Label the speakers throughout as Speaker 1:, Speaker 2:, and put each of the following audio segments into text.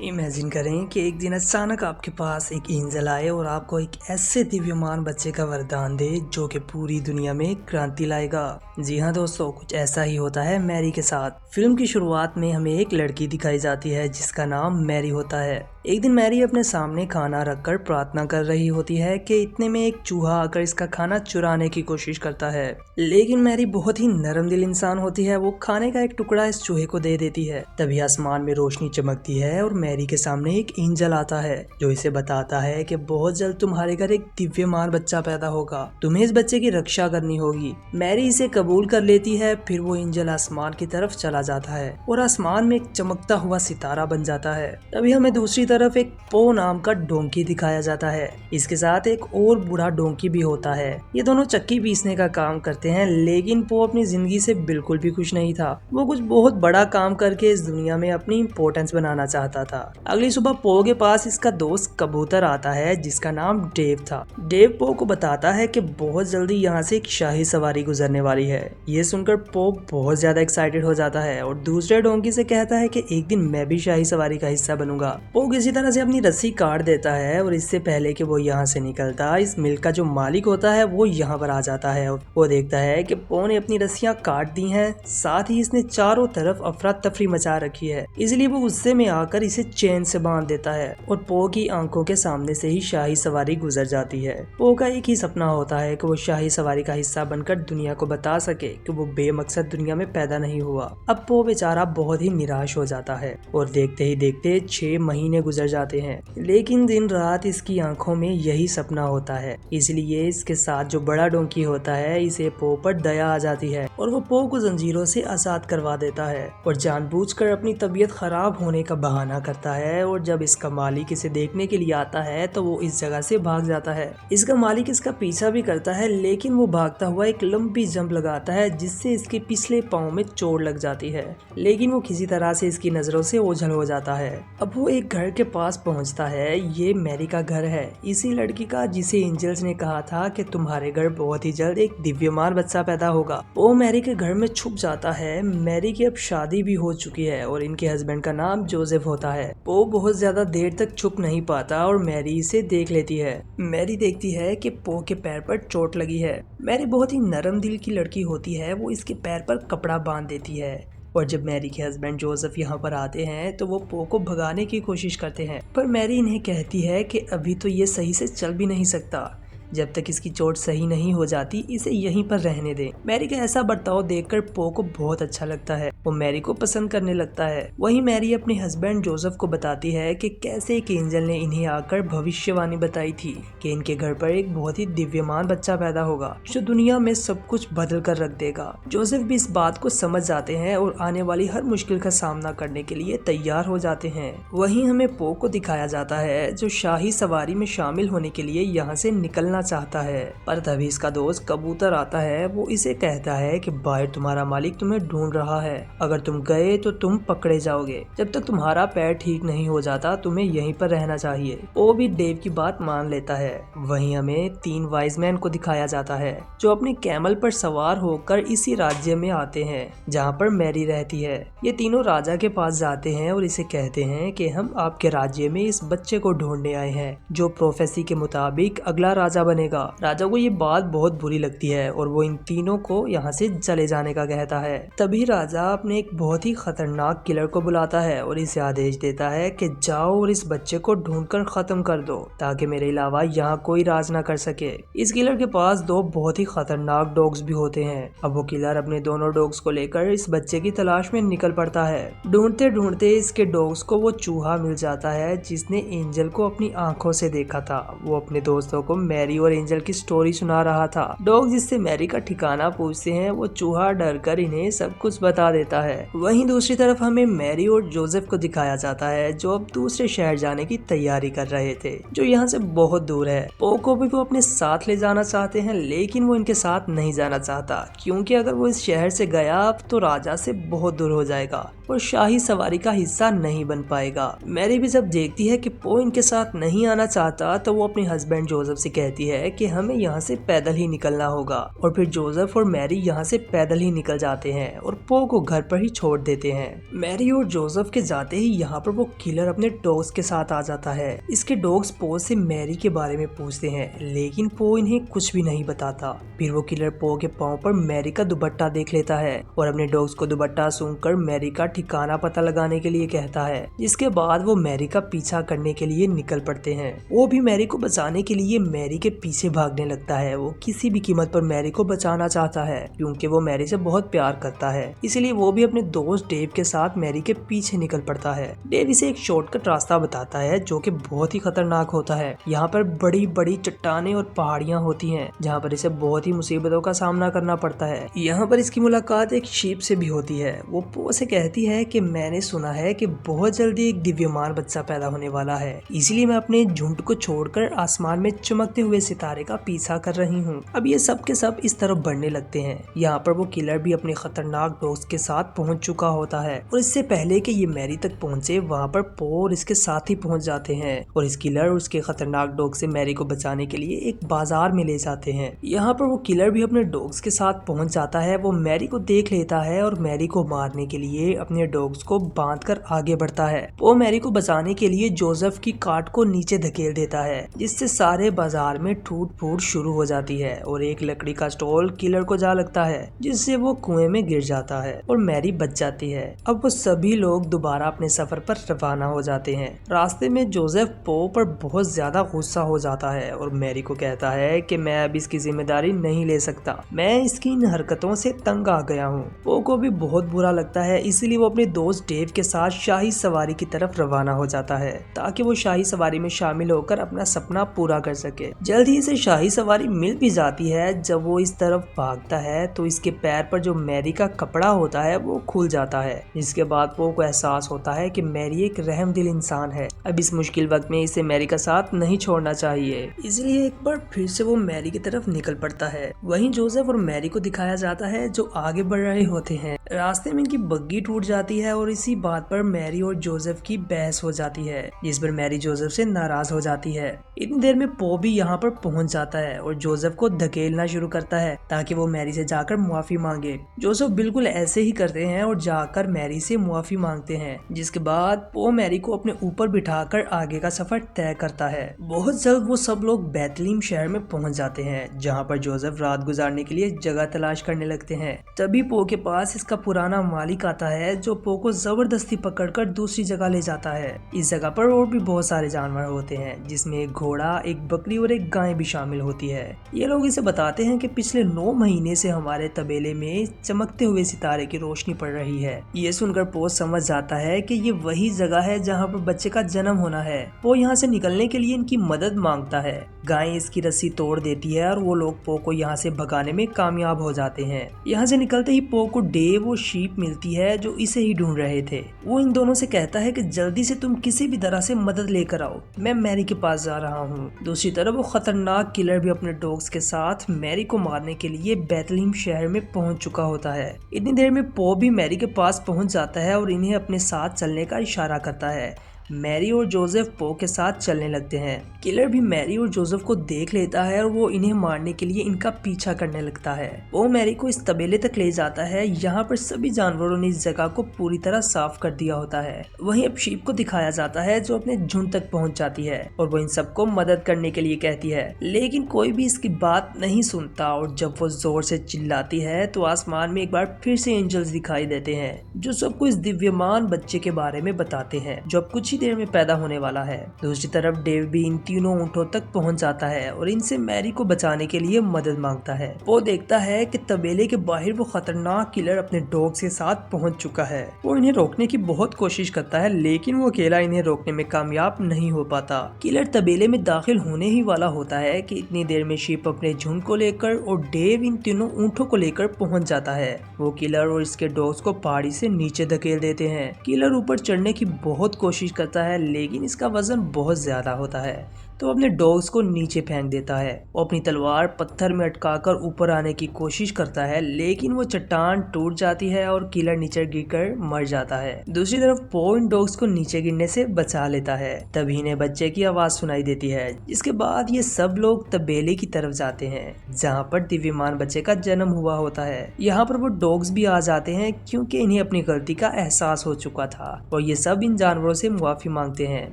Speaker 1: Imagine करें कि एक दिन अचानक आपके पास एक एंजल आए और आपको एक ऐसे दिव्यमान बच्चे का वरदान दे जो कि पूरी दुनिया में क्रांति लाएगा। जी हाँ दोस्तों, कुछ ऐसा ही होता है मैरी के साथ। फिल्म की शुरुआत में हमें एक लड़की दिखाई जाती है जिसका नाम मैरी होता है। एक दिन मैरी अपने सामने खाना रखकर प्रार्थना कर रही होती है कि इतने में एक चूहा आकर इसका खाना चुराने की कोशिश करता है। लेकिन मैरी बहुत ही नरम दिल इंसान होती है, वो खाने का एक टुकड़ा इस चूहे को दे देती है। तभी आसमान में रोशनी चमकती है और मैरी के सामने एक एंजल आता है जो इसे बताता है कि बहुत जल्द तुम्हारे घर एक दिव्यमान बच्चा पैदा होगा, तुम्हें इस बच्चे की रक्षा करनी होगी। मैरी इसे कबूल कर लेती है। फिर वो एंजल आसमान की तरफ चला जाता है और आसमान में एक चमकता हुआ सितारा बन जाता है। तभी हमें दूसरी तरफ एक पो नाम का डोंकी दिखाया जाता है। इसके साथ एक और बूढ़ा डोंकी भी होता है। ये दोनों चक्की पीसने का काम करते हैं, लेकिन पो अपनी जिंदगी से बिल्कुल भी खुश नहीं था। वो कुछ बहुत बड़ा काम करके इस दुनिया में अपनी इम्पोर्टेंस बनाना चाहता था। अगली सुबह पो के पास इसका दोस्त कबूतर आता है जिसका नाम डेव था। डेव पो को बताता है कि बहुत जल्दी यहाँ से एक शाही सवारी गुजरने वाली है। ये सुनकर पो बहुत ज्यादा एक्साइटेड हो जाता है और दूसरे डोंकी से कहता है कि एक दिन मैं भी शाही सवारी का हिस्सा बनूंगा। पो किसी तरह से अपनी रस्सी काट देता है और इससे पहले कि वो यहाँ से निकलता, इस मिल्क का जो मालिक होता है वो यहाँ पर आ जाता है। वो देखता है कि पो ने अपनी रस्सियाँ काट दी हैं, साथ ही इसने चारों तरफ अफरा तफरी मचा रखी है, इसलिए वो गुस्से में आकर इसे चैन से बांध देता है और पो की आंखों के सामने से ही शाही सवारी गुजर जाती है। पो का एक ही सपना होता है कि वो शाही सवारी का हिस्सा बनकर दुनिया को बता सके कि वो बेमकसद दुनिया में पैदा नहीं हुआ। अब पो बेचारा बहुत ही निराश हो जाता है और देखते ही देखते 6 महीने गुजर जाते हैं, लेकिन दिन रात इसकी आंखों में यही सपना होता है। इसलिए इसके साथ जो बड़ा डोंकी होता है, इसे पो पर दया आ जाती है और वो पो को जंजीरों से आजाद करवा देता है और जानबूझकर अपनी तबीयत खराब होने का बहाना करता है। और जब इसका मालिक इसे देखने के लिए आता है तो वो इस जगह से भाग जाता है। इसका मालिक इसका पीछा भी करता है, लेकिन वो भागता हुआ एक लंबी जंप लगाता है जिससे इसके पिछले पाँव में चोट लग जाती है, लेकिन वो किसी तरह से इसकी नजरों से ओझल हो जाता है। अब वो एक घर के पास पहुंचता है। ये मैरी का घर है, इसी लड़की का जिसे एंजल्स ने कहा था कि तुम्हारे घर बहुत ही जल्द एक दिव्यमान बच्चा पैदा होगा। वो मैरी के घर में छुप जाता है। मैरी की अब शादी भी हो चुकी है और इनके हस्बैंड का नाम जोसेफ होता है। वो बहुत ज्यादा देर तक छुप नहीं पाता और मैरी इसे देख लेती है। मैरी देखती है कि पो के पैर पर चोट लगी है। मैरी बहुत ही नरम दिल की लड़की होती है, वो इसके पैर पर कपड़ा बांध देती है। और जब मैरी के हस्बैंड जोसेफ यहाँ पर आते हैं तो वो पो को भगाने की कोशिश करते हैं, पर मैरी इन्हें कहती है कि अभी तो ये सही से चल भी नहीं सकता, जब तक इसकी चोट सही नहीं हो जाती इसे यहीं पर रहने दें। मैरी का ऐसा बर्ताव देखकर पो को बहुत अच्छा लगता है, वो मैरी को पसंद करने लगता है। वहीं मैरी अपने हस्बैंड जोसेफ को बताती है कि कैसे एक एंजल ने इन्हें आकर भविष्यवाणी बताई थी कि इनके घर पर एक बहुत ही दिव्यमान बच्चा पैदा होगा जो दुनिया में सब कुछ बदल कर रख देगा। जोसेफ भी इस बात को समझ जाते हैं और आने वाली हर मुश्किल का सामना करने के लिए तैयार हो जाते हैं। वहीं हमें पो को दिखाया जाता है जो शाही सवारी में शामिल होने के लिए यहाँ से निकलना चाहता है, पर तभी इसका दोस्त कबूतर आता है। वो इसे कहता है कि बाहर तुम्हारा मालिक तुम्हें ढूंढ रहा है, अगर तुम गए तो तुम पकड़े जाओगे। जब तक तुम्हारा पैर ठीक नहीं हो जाता तुम्हें यहीं पर रहना चाहिए। वो भी डेव की बात मान लेता है। वहीं हमें 3 वाइज मैन को दिखाया जाता है जो अपने कैमल पर सवार होकर इसी राज्य में आते हैं जहाँ पर मैरी रहती है। ये तीनों राजा के पास जाते हैं और इसे कहते हैं कि हम आपके राज्य में इस बच्चे को ढूंढने आए हैं जो प्रोफेसी के मुताबिक अगला राजा बनेगा। राजा को ये बात बहुत बुरी लगती है और वो इन तीनों को यहाँ से चले जाने का कहता है। तभी राजा अपने एक बहुत ही खतरनाक किलर को बुलाता है और इसे आदेश देता है कि जाओ और इस बच्चे को ढूंढकर खत्म कर दो ताकि मेरे अलावा यहाँ कोई राज ना कर सके। इस किलर के पास 2 बहुत ही खतरनाक डॉग्स भी होते हैं। अब वो किलर अपने दोनों डॉग्स को लेकर इस बच्चे की तलाश में निकल पड़ता है। ढूंढते ढूंढते इसके डॉग्स को वो चूहा मिल जाता है जिसने एंजल को अपनी आंखों से देखा था। वो अपने दोस्तों को मैरी और एंजल की स्टोरी सुना रहा था। डॉग जिससे मैरी का ठिकाना पूछते हैं वो चूहा डर कर इन्हें सब कुछ बता देता है। वहीं दूसरी तरफ हमें मैरी और जोसेफ को दिखाया जाता है जो अब दूसरे शहर जाने की तैयारी कर रहे थे जो यहाँ से बहुत दूर है। पो को भी वो अपने साथ ले जाना चाहते हैं, लेकिन वो इनके साथ नहीं जाना चाहता क्योंकि अगर वो इस शहर से गया तो राजा से बहुत दूर हो जाएगा और शाही सवारी का हिस्सा नहीं बन पाएगा। मैरी भी जब देखती है कि पो इनके साथ नहीं आना चाहता तो वो अपने हस्बैंड जोसेफ से कहती है कि हमें यहाँ से पैदल ही निकलना होगा और फिर जोसेफ और मैरी यहाँ से पैदल ही निकल जाते हैं और पो को घर पर ही छोड़ देते हैं। मैरी और जोसेफ के जाते ही यहाँ पर वो किलर अपने डॉग्स के साथ आ जाता है। इसके डॉग्स पो से मैरी के बारे में पूछते हैं लेकिन पो इन्हें कुछ भी नहीं बताता। फिर वो किलर पो के पाँव पर मैरी का दुपट्टा देख लेता है और अपने डॉग्स को दुपट्टा सूंघकर मैरी का ठिकाना पता लगाने के लिए कहता है। जिसके बाद वो मैरी का पीछा करने के लिए निकल पड़ते हैं। वो भी मैरी को बचाने के लिए मैरी के पीछे भागने लगता है। वो किसी भी कीमत पर मैरी को बचाना चाहता है क्योंकि वो मैरी से बहुत प्यार करता है, इसलिए वो भी अपने दोस्त डेव के साथ मैरी के पीछे निकल पड़ता है। डेव इसे एक शॉर्टकट रास्ता बताता है जो कि बहुत ही खतरनाक होता है। यहाँ पर बड़ी बड़ी चट्टानें और पहाड़ियाँ होती हैं जहाँ पर इसे बहुत ही मुसीबतों का सामना करना पड़ता है। यहाँ पर इसकी मुलाकात एक शीप से भी होती है। वो पो से कहती है कि मैंने सुना है कि बहुत जल्दी एक दिव्यमान बच्चा पैदा होने वाला है, इसलिए मैं अपने झुंड को छोड़कर आसमान में चमकते हुए सितारे का पीछा कर रही हूँ। अब ये सब के सब इस तरफ बढ़ने लगते हैं। यहाँ पर वो किलर भी अपने खतरनाक डॉग्स के साथ पहुँच चुका होता है और इससे पहले कि ये मैरी तक पहुँचे वहाँ पर पो और इसके साथ ही पहुँच जाते हैं और इस किलर और उसके खतरनाक डॉग से मैरी को बचाने के लिए एक बाजार में ले जाते हैं। यहाँ पर वो किलर भी अपने डॉग्स के साथ पहुँच जाता है। वो मैरी को देख लेता है और मैरी को मारने के लिए अपने डॉग्स को बांधकर आगे बढ़ता है। वो मैरी को बचाने के लिए जोसेफ की कार्ट को नीचे धकेल देता है जिससे सारे बाजार में टूट फूट शुरू हो जाती है और एक लकड़ी का स्टॉल किलर को जा लगता है जिससे वो कुएं में गिर जाता है और मैरी बच जाती है। अब वो सभी लोग दोबारा अपने सफर पर रवाना हो जाते हैं। रास्ते में जोसेफ पो पर बहुत ज्यादा गुस्सा हो जाता है और मैरी को कहता है कि मैं अब इसकी जिम्मेदारी नहीं ले सकता, मैं इसकी इन हरकतों से तंग आ गया हूँ। पो को भी बहुत बुरा लगता है, इसलिए वो अपने दोस्त डेव के साथ शाही सवारी की तरफ रवाना हो जाता है ताकि वो शाही सवारी में शामिल होकर अपना सपना पूरा कर सके। जल्द ही इसे शाही सवारी मिल भी जाती है। जब वो इस तरफ भागता है तो इसके पैर पर जो मैरी का कपड़ा होता है वो खुल जाता है। जिसके बाद पो को एहसास होता है कि मैरी एक रहमदिल इंसान है। अब इस मुश्किल वक्त में इसे मैरी का साथ नहीं छोड़ना चाहिए, इसलिए एक बार फिर से वो मैरी की तरफ निकल पड़ता है। वहीं जोसेफ और मैरी को दिखाया जाता है जो आगे बढ़ रहे होते हैं। रास्ते में इनकी बग्गी टूट जाती है और इसी बात पर मैरी और जोसेफ की बहस हो जाती है जिस पर मैरी जोसेफ से नाराज हो जाती है। इतनी देर में पो भी यहाँ पर पहुंच जाता है और जोसेफ को धकेलना शुरू करता है ताकि वो मैरी से जाकर मुआफी मांगे। जोसेफ बिल्कुल ऐसे ही करते हैं और जाकर मैरी से मुआफी मांगते हैं। जिसके बाद पो मैरी को अपने ऊपर बिठाकर आगे का सफर तय करता है। बहुत जल्द वो सब लोग बेथलीम शहर में पहुंच जाते हैं जहाँ पर जोसेफ रात गुजारने के लिए जगह तलाश करने लगते हैं। तभी पो के पास इसका पुराना मालिक आता है जो पो को जबरदस्ती पकड़कर दूसरी जगह ले जाता है। इस जगह पर और भी बहुत सारे जानवर होते हैं जिसमें एक घोड़ा, एक बकरी और एक गाय भी शामिल होती है। ये लोग इसे बताते हैं कि पिछले 9 महीने से हमारे तबेले में चमकते हुए सितारे की रोशनी पड़ रही है। ये सुनकर पो समझ जाता है कि ये वही जगह है जहाँ पर बच्चे का जन्म होना है। पो यहाँ से निकलने के लिए इनकी मदद मांगता है। गाय इसकी रस्सी तोड़ देती है और वो लोग पो को यहाँ से भगाने में कामयाब हो जाते हैं। यहाँ से निकलते ही पो को डेव और शीप मिलती है जो इसे ही ढूंढ रहे थे। वो इन दोनों से कहता है कि जल्दी से तुम किसी भी तरह से मदद लेकर आओ, मैं मैरी के पास जा रहा हूँ। दूसरी तरफ वो खतरनाक किलर भी अपने डॉग्स के साथ मैरी को मारने के लिए बेथलीम शहर में पहुंच चुका होता है। इतनी देर में पो भी मैरी के पास पहुंच जाता है और इन्हें अपने साथ चलने का इशारा करता है। मैरी और जोसेफ पो के साथ चलने लगते हैं। किलर भी मैरी और जोसेफ को देख लेता है और वो इन्हें मारने के लिए इनका पीछा करने लगता है। वो मैरी को इस तबेले तक ले जाता है। यहाँ पर सभी जानवरों ने इस जगह को पूरी तरह साफ कर दिया होता है। वहीं अब शीप को दिखाया जाता है जो अपने झुंड तक पहुँच जाती है और वो इन सबको मदद करने के लिए कहती है, लेकिन कोई भी इसकी बात नहीं सुनता। और जब वो जोर से चिल्लाती है तो आसमान में एक बार फिर से एंजल्स दिखाई देते हैं जो सबको इस दिव्यमान बच्चे के बारे में बताते हैं जो अब कुछ देर में पैदा होने वाला है। दूसरी तरफ डेव भी इन तीनों ऊँटों तक पहुंच जाता है और इनसे मैरी को बचाने के लिए मदद मांगता है। वो देखता है कि तबेले के बाहर वो खतरनाक किलर अपने डॉग्स के साथ पहुंच चुका है। वो इन्हें रोकने की बहुत कोशिश करता है लेकिन वो अकेला इन्हें रोकने में कामयाब नहीं हो पाता। किलर तबेले में दाखिल होने ही वाला होता है कि इतनी देर में शीप अपने झुंड को लेकर और डेव इन तीनों ऊँटों को लेकर पहुंच जाता है। वो किलर और इसके डॉग्स को पहाड़ी से नीचे धकेल देते हैं। किलर ऊपर चढ़ने की बहुत कोशिश करता है लेकिन इसका वजन बहुत ज्यादा होता है। तो अपने डॉग्स को नीचे फेंक देता है। वो अपनी तलवार पत्थर में अटकाकर ऊपर आने की कोशिश करता है, लेकिन वो चट्टान टूट जाती है और किलर नीचे गिरकर मर जाता है। दूसरी तरफ पो इन डॉग्स को नीचे गिरने से बचा लेता है। तभी इन्हें बच्चे की आवाज सुनाई देती है, जिसके बाद ये सब लोग तबेले की तरफ जाते हैं, जहाँ पर दिव्यमान बच्चे का जन्म हुआ होता है। यहाँ पर वो डॉग्स भी आ जाते हैं, क्योंकि इन्हें अपनी गलती का एहसास हो चुका था और ये सब इन जानवरों से मुआफी मांगते हैं।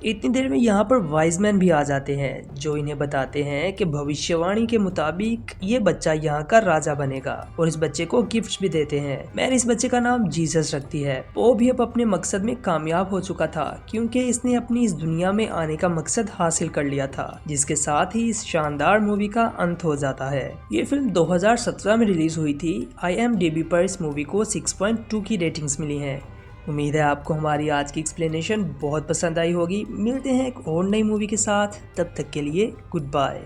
Speaker 1: इतनी देर में यहाँ पर वाइज मैन भी आ जाते हैं, जो इन्हें बताते हैं कि भविष्यवाणी के मुताबिक ये बच्चा यहाँ का राजा बनेगा और इस बच्चे को गिफ्ट भी देते हैं। मैरी इस बच्चे का नाम जीसस रखती है। वो भी अब अपने मकसद में कामयाब हो चुका था, क्योंकि इसने अपनी इस दुनिया में आने का मकसद हासिल कर लिया था, जिसके साथ ही इस शानदार मूवी का अंत हो जाता है। ये फिल्म 2017 में रिलीज हुई थी। IMDb पर इस मूवी को 6.2 की रेटिंग्स मिली हैं। उम्मीद है आपको हमारी आज की एक्सप्लेनेशन बहुत पसंद आई होगी। मिलते हैं एक और नई मूवी के साथ, तब तक के लिए गुड बाय।